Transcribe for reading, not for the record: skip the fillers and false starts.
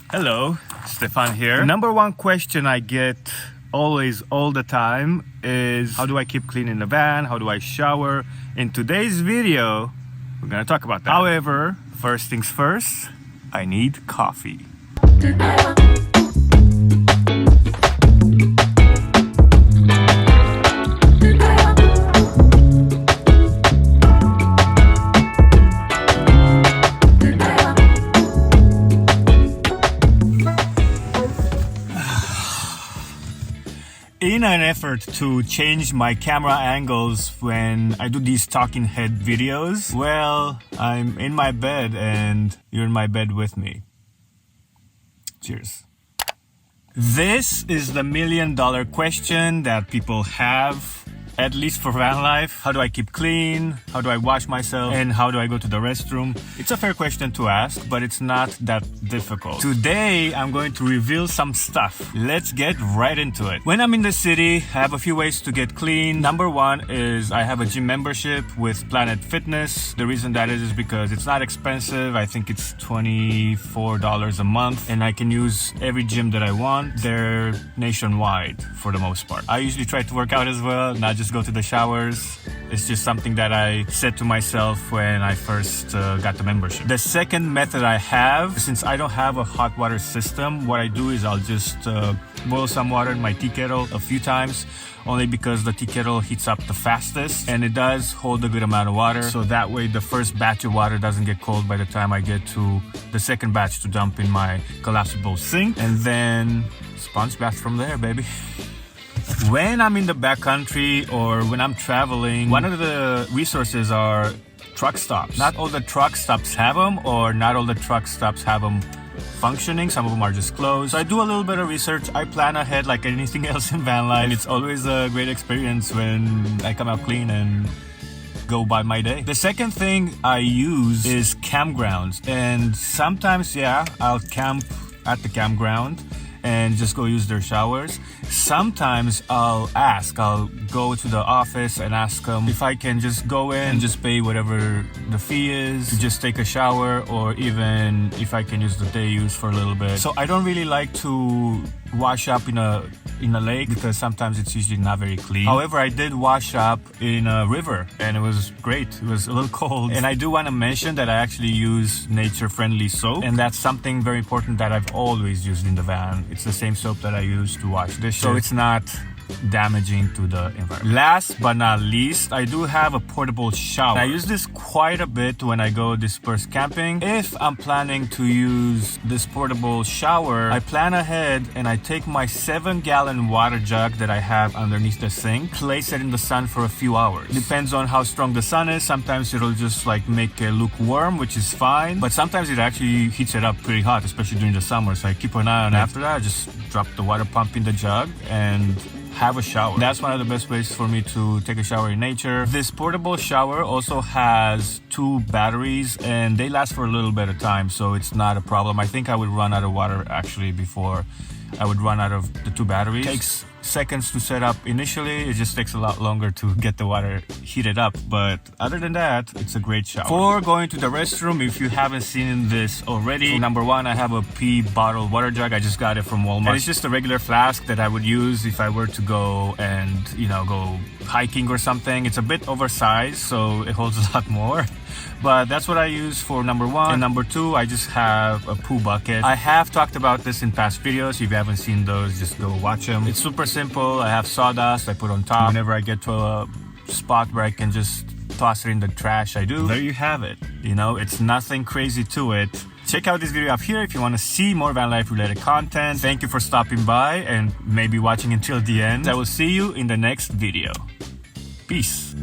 Hello, Stefan here. Number one question I get always, all the time is how do I keep clean in the van? How do I shower? In today's video, we're gonna talk about that. However, first things first, I need coffee. In an effort to change my camera angles when I do these talking head videos, well, I'm in my bed and you're in my bed with me. Cheers. This is the $1 million question that people have, at least for van life. How do I keep clean? How do I wash myself? And how do I go to the restroom? It's a fair question to ask, but it's not that difficult. Today, I'm going to reveal some stuff. Let's get right into it. When I'm in the city, I have a few ways to get clean. Number one is I have a gym membership with Planet Fitness. The reason that is because it's not expensive. I think it's $24 a month, and I can use every gym that I want. They're nationwide for the most part. I usually try to work out as well, not just go to the showers. It's just something that I said to myself when I first got the membership. The second method I have, since I don't have a hot water system, what I do is I'll just boil some water in my tea kettle a few times, only because the tea kettle heats up the fastest and it does hold a good amount of water. So that way the first batch of water doesn't get cold by the time I get to the second batch to dump in my collapsible sink, and then sponge bath from there, baby. When I'm in the backcountry or when I'm traveling, one of the resources are truck stops. Not all the truck stops have them, or not all the truck stops have them functioning. Some of them are just closed. So I do a little bit of research. I plan ahead like anything else in van life. And it's always a great experience when I come out clean and go by my day. The second thing I use is campgrounds. And sometimes, I'll camp at the campground and just go use their showers. Sometimes I'll go to the office and ask them if I can just go in and just pay whatever the fee is to just take a shower, or even if I can use the day use for a little bit. So I don't really like to wash up in a lake because sometimes it's usually not very clean. However, I did wash up in a river and it was great. It was a little cold. And I do want to mention that I actually use nature-friendly soap, and that's something very important that I've always used in the van. It's the same soap that I use to wash dishes, so it's not damaging to the environment. Last but not least, I do have a portable shower. I use this quite a bit when I go dispersed camping. If I'm planning to use this portable shower, I plan ahead and I take my 7-gallon water jug that I have underneath the sink, place it in the sun for a few hours. Depends on how strong the sun is. Sometimes it'll just like make it lukewarm, which is fine, but sometimes it actually heats it up pretty hot, especially during the summer. So I keep an eye on it. After that, I just drop the water pump in the jug and have a shower. That's one of the best ways for me to take a shower in nature. This portable shower also has 2 batteries and they last for a little bit of time, so it's not a problem. I think I would run out of water actually before I would run out of the 2 batteries. It takes seconds to set up initially. It just takes a lot longer to get the water heated up, but other than that, it's a great shower. For going to the restroom, if you haven't seen this already, so number one, I have a pea bottle water jug. I just got it from Walmart. And it's just a regular flask that I would use if I were to go and, go hiking or something. It's a bit oversized, so it holds a lot more. But that's what I use for number one. And number two, I just have a poo bucket. I have talked about this in past videos. If you haven't seen those, just go watch them. It's super simple. I have sawdust I put on top. Whenever I get to a spot where I can just toss it in the trash, I do. There you have it. It's nothing crazy to it. Check out this video up here if you want to see more van life related content. Thank you for stopping by and maybe watching until the end. I will see you in the next video. Peace.